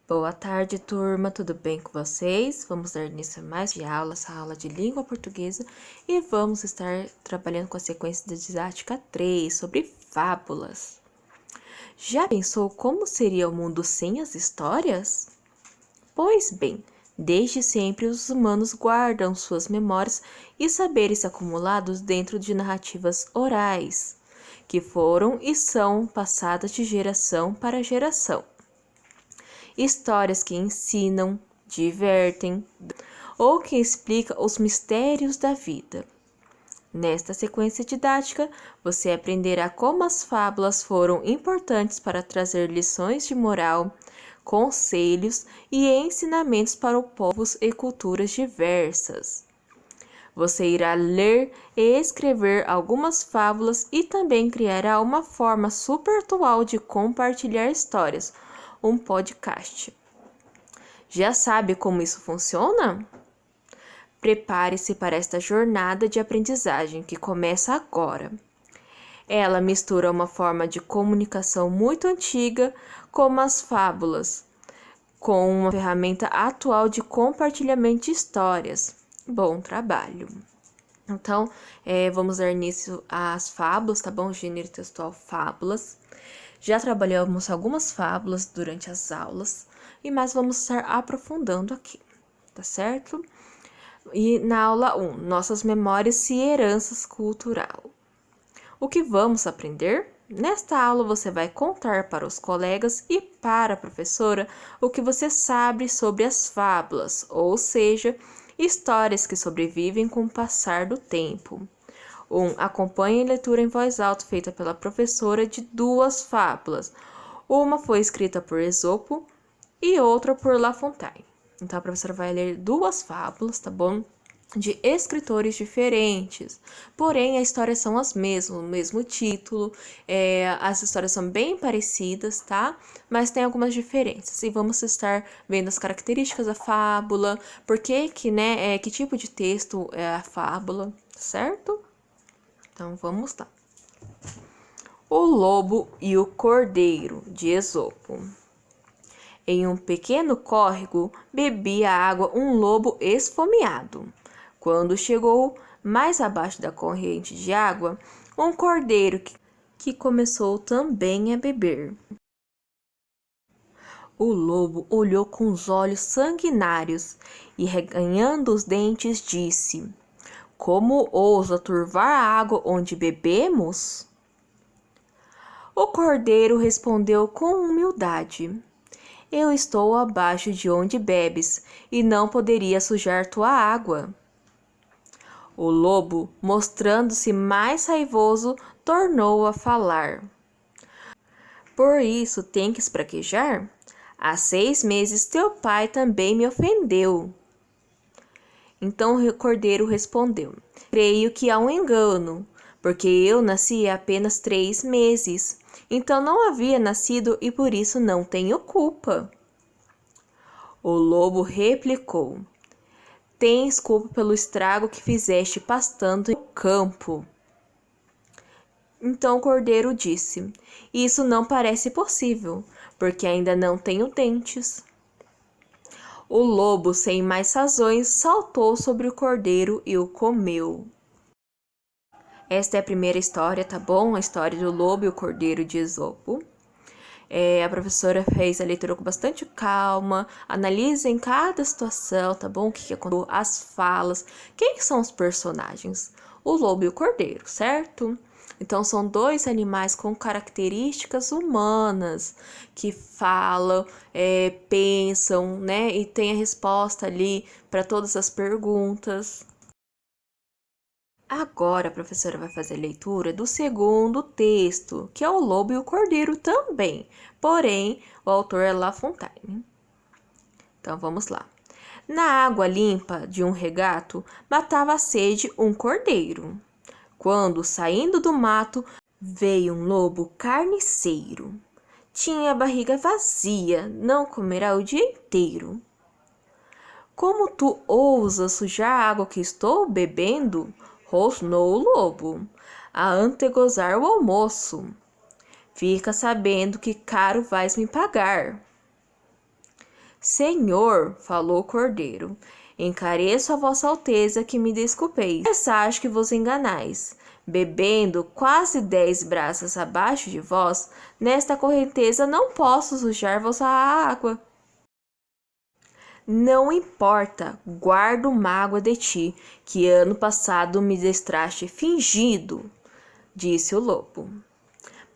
Boa tarde, turma, tudo bem com vocês? Vamos dar início a mais de aula, essa aula de língua portuguesa, e vamos estar trabalhando com a sequência da didática 3 sobre fábulas. Já pensou como seria o mundo sem as histórias? Pois bem, desde sempre os humanos guardam suas memórias e saberes acumulados dentro de narrativas orais, que foram e são passadas de geração para geração. Histórias que ensinam, divertem ou que explicam os mistérios da vida. Nesta sequência didática, você aprenderá como as fábulas foram importantes para trazer lições de moral, conselhos e ensinamentos para povos e culturas diversas. Você irá ler e escrever algumas fábulas e também criará uma forma super atual de compartilhar histórias, um podcast. Já sabe como isso funciona? Prepare-se para esta jornada de aprendizagem que começa agora. Ela mistura uma forma de comunicação muito antiga, como as fábulas, com uma ferramenta atual de compartilhamento de histórias. Bom trabalho! Então, vamos dar início às fábulas, tá bom? Gênero textual fábulas. Já trabalhamos algumas fábulas durante as aulas, mas vamos estar aprofundando aqui, tá certo? E na aula 1, nossas memórias e heranças cultural. O que vamos aprender? Nesta aula você vai contar para os colegas e para a professora o que você sabe sobre as fábulas, ou seja, histórias que sobrevivem com o passar do tempo. 1. Acompanhe a leitura em voz alta feita pela professora de duas fábulas. Uma foi escrita por Esopo e outra por La Fontaine. Então, a professora vai ler duas fábulas, tá bom? De escritores diferentes, porém as histórias são as mesmas, o mesmo título, as histórias são bem parecidas, tá? Mas tem algumas diferenças e vamos estar vendo as características da fábula, por que né, que tipo de texto é a fábula, certo? Então vamos lá. O Lobo e o Cordeiro, de Esopo. Em um pequeno córrego bebia água um lobo esfomeado. Quando chegou mais abaixo da corrente de água, um cordeiro que começou também a beber. O lobo olhou com os olhos sanguinários e, reganhando os dentes, disse: Como ousa turvar a água onde bebemos? O cordeiro respondeu com humildade: Eu estou abaixo de onde bebes e não poderia sujar tua água. O lobo, mostrando-se mais raivoso, tornou a falar: Por isso tem que espraquejar? Há 6 meses teu pai também me ofendeu. Então o cordeiro respondeu: Creio que há um engano, porque eu nasci há apenas 3 meses. Então não havia nascido e por isso não tenho culpa. O lobo replicou: Tens culpa pelo estrago que fizeste pastando no campo. Então o cordeiro disse: Isso não parece possível, porque ainda não tenho dentes. O lobo, sem mais razões, saltou sobre o cordeiro e o comeu. Esta é a primeira história, tá bom? A história do lobo e o cordeiro de Esopo. A professora fez a leitura com bastante calma, analisa em cada situação, tá bom? O que aconteceu, as falas, quem são os personagens? O lobo e o cordeiro, certo? Então, são 2 animais com características humanas, que falam, pensam, né? E tem a resposta ali para todas as perguntas. Agora a professora vai fazer a leitura do segundo texto, que é o Lobo e o Cordeiro também, porém o autor é La Fontaine. Então vamos lá. Na água limpa de um regato, matava a sede um cordeiro. Quando, saindo do mato, veio um lobo carniceiro. Tinha a barriga vazia, não comerá o dia inteiro. Como tu ousas sujar a água que estou bebendo? Rosnou o lobo, a antegozar o almoço. Fica sabendo que caro vais me pagar. Senhor, falou o cordeiro, encareço a vossa alteza que me desculpeis, mas acho que vos enganais. Bebendo quase 10 braças abaixo de vós, nesta correnteza não posso sujar vossa água. Não importa, guardo mágoa de ti, que ano passado me destraste fingido, disse o lobo.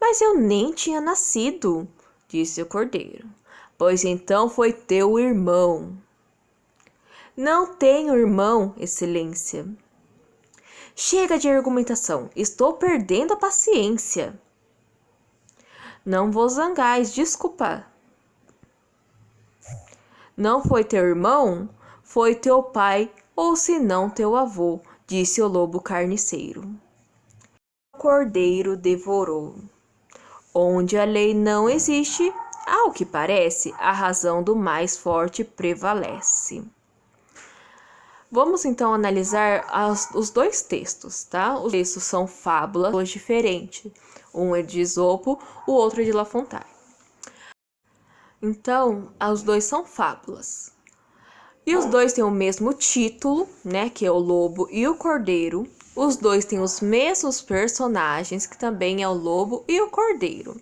Mas eu nem tinha nascido, disse o cordeiro. Pois então foi teu irmão. Não tenho irmão, excelência. Chega de argumentação, estou perdendo a paciência. Não vos zangais, desculpa. Não foi teu irmão? Foi teu pai, ou se não teu avô, disse o lobo carniceiro. O cordeiro devorou. Onde a lei não existe, ao que parece, a razão do mais forte prevalece. Vamos então analisar os dois textos, tá? Os textos são fábulas diferentes. Um é de Esopo, o outro é de La Fontaine. Então, os dois são fábulas. E os dois têm o mesmo título, né? Que é o lobo e o cordeiro. Os dois têm os mesmos personagens, que também é o lobo e o cordeiro.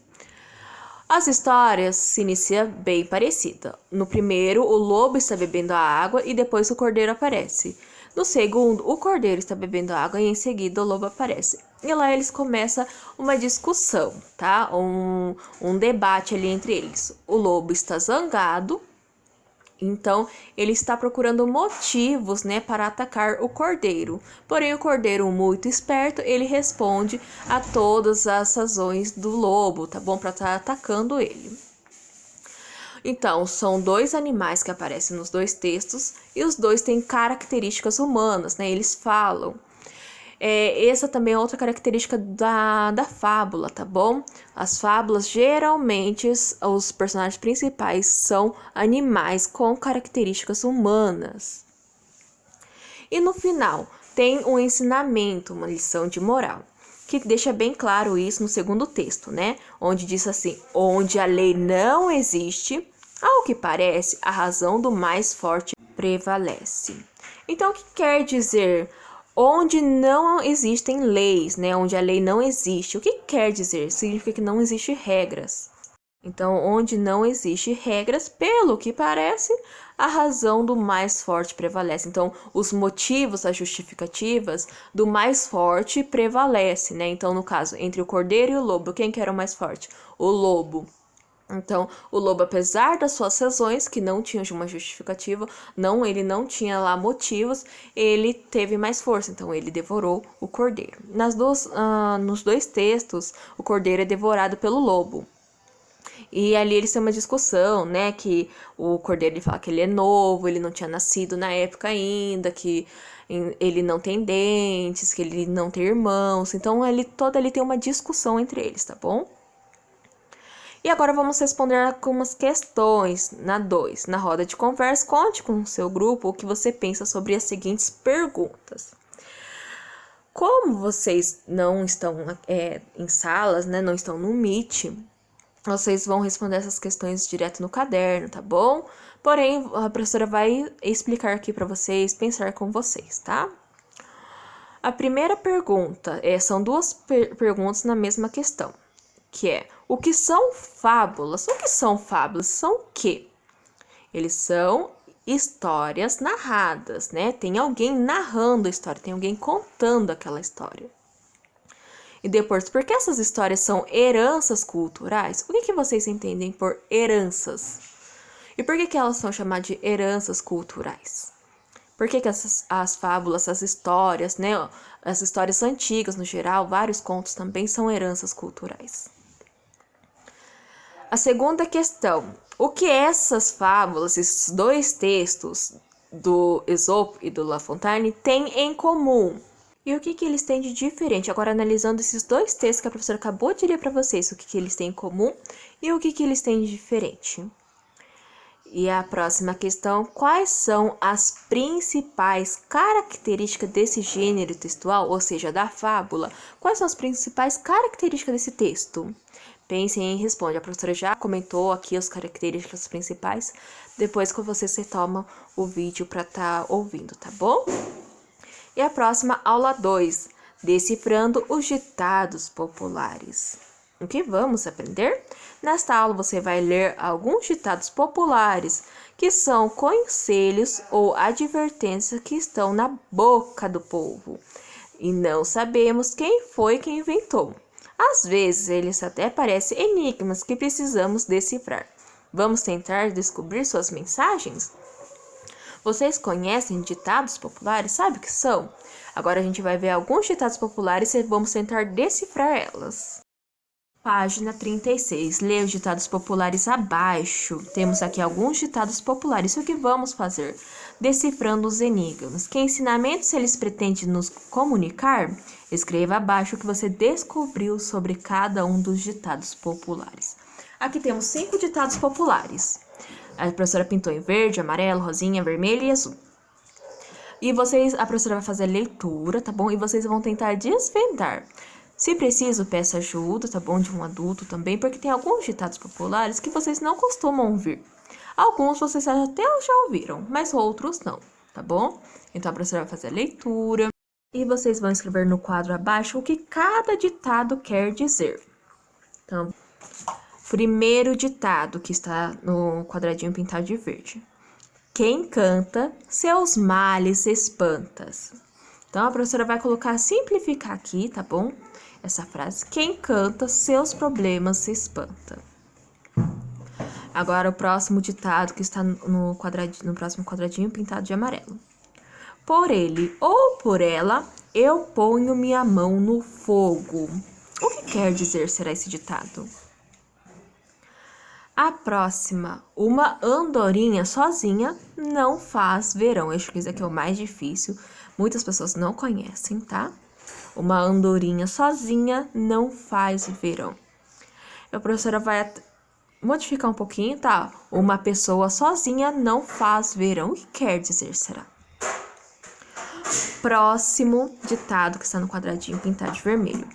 As histórias se iniciam bem parecida. No primeiro, o lobo está bebendo a água e depois o cordeiro aparece. No segundo, o cordeiro está bebendo água e em seguida o lobo aparece. E lá eles começam uma discussão, tá? Um debate ali entre eles. O lobo está zangado. Então, ele está procurando motivos, né, para atacar o cordeiro. Porém, o cordeiro, muito esperto, ele responde a todas as razões do lobo, tá bom? Para estar atacando ele. Então, são dois animais que aparecem nos dois textos e os dois têm características humanas, né? Eles falam. Essa também é outra característica da fábula, tá bom? As fábulas, geralmente, os personagens principais são animais com características humanas. E no final, tem um ensinamento, uma lição de moral, que deixa bem claro isso no segundo texto, né? Onde diz assim, onde a lei não existe, ao que parece, a razão do mais forte prevalece. Então, o que quer dizer onde não existem leis, né? Onde a lei não existe. O que quer dizer? Significa que não existem regras. Então, onde não existe regras, pelo que parece, a razão do mais forte prevalece. Então, os motivos, as justificativas do mais forte prevalece, né? Então, no caso, entre o cordeiro e o lobo, quem que era o mais forte? O lobo. Então, o lobo, apesar das suas razões, que não tinham uma justificativa, ele não tinha lá motivos, ele teve mais força, então ele devorou o cordeiro. Nos dois textos, o cordeiro é devorado pelo lobo. E ali eles têm uma discussão, né, que o cordeiro ele fala que ele é novo, ele não tinha nascido na época ainda, que ele não tem dentes, que ele não tem irmãos, então toda ali tem uma discussão entre eles, tá bom? E agora vamos responder algumas questões na 2. Na roda de conversa, conte com o seu grupo o que você pensa sobre as seguintes perguntas. Como vocês não estão em salas, né, não estão no Meet, vocês vão responder essas questões direto no caderno, tá bom? Porém, a professora vai explicar aqui para vocês, pensar com vocês, tá? A primeira pergunta, são duas perguntas na mesma questão, que é, o que são fábulas? O que são fábulas? São o quê? Eles são histórias narradas, né? Tem alguém narrando a história, tem alguém contando aquela história. E depois, por que essas histórias são heranças culturais? O que vocês entendem por heranças? E por que elas são chamadas de heranças culturais? Por que as fábulas, as histórias, né? As histórias antigas, no geral, vários contos também são heranças culturais. A segunda questão, o que essas fábulas, esses dois textos do Esopo e do La Fontaine têm em comum? E o que eles têm de diferente? Agora, analisando esses dois textos que a professora acabou de ler para vocês, o que eles têm em comum e o que eles têm de diferente. E a próxima questão, quais são as principais características desse gênero textual, ou seja, da fábula? Quais são as principais características desse texto? Pensem e responde. A professora já comentou aqui as características principais. Depois que você retoma o vídeo para estar ouvindo, tá bom? E a próxima, aula 2, decifrando os ditados populares. O que vamos aprender? Nesta aula você vai ler alguns ditados populares, que são conselhos ou advertências que estão na boca do povo. E não sabemos quem foi que inventou. Às vezes, eles até parecem enigmas que precisamos decifrar. Vamos tentar descobrir suas mensagens? Vocês conhecem ditados populares? Sabe o que são? Agora a gente vai ver alguns ditados populares e vamos tentar decifrar elas. Página 36. Leia os ditados populares abaixo. Temos aqui alguns ditados populares. O que vamos fazer? Decifrando os enigmas. Que ensinamentos eles pretendem nos comunicar? Escreva abaixo o que você descobriu sobre cada um dos ditados populares. Aqui temos 5 ditados populares. A professora pintou em verde, amarelo, rosinha, vermelho e azul. E a professora vai fazer a leitura, tá bom? E vocês vão tentar desvendar. Se preciso, peça ajuda, tá bom? De um adulto também, porque tem alguns ditados populares que vocês não costumam ouvir. Alguns vocês até já ouviram, mas outros não, tá bom? Então a professora vai fazer a leitura e vocês vão escrever no quadro abaixo o que cada ditado quer dizer. Então, primeiro ditado que está no quadradinho pintado de verde. Quem canta, seus males espanta. Então a professora vai simplificar aqui, tá bom? Essa frase, quem canta, seus problemas se espanta. Agora o próximo ditado que está no próximo quadradinho pintado de amarelo. Por ele ou por ela, eu ponho minha mão no fogo. O que quer dizer será esse ditado? A próxima, uma andorinha sozinha não faz verão. Eu acho que isso aqui é o mais difícil. Muitas pessoas não conhecem, tá? Uma andorinha sozinha não faz verão. A professora vai modificar um pouquinho, tá? Uma pessoa sozinha não faz verão. O que quer dizer, será? Próximo ditado que está no quadradinho pintado de vermelho.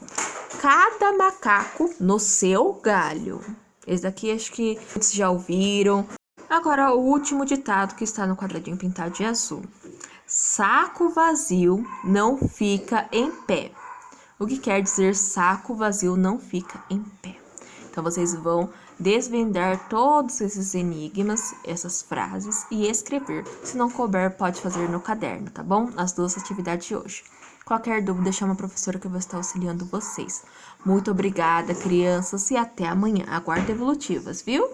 Cada macaco no seu galho. Esse daqui acho que muitos já ouviram. Agora o último ditado que está no quadradinho pintado de azul. Saco vazio não fica em pé. O que quer dizer saco vazio não fica em pé? Então, vocês vão desvendar todos esses enigmas, essas frases e escrever. Se não couber, pode fazer no caderno, tá bom? As 2 atividades de hoje. Qualquer dúvida, chama a professora que eu vou estar auxiliando vocês. Muito obrigada, crianças, e até amanhã. Aguardo evolutivas, viu?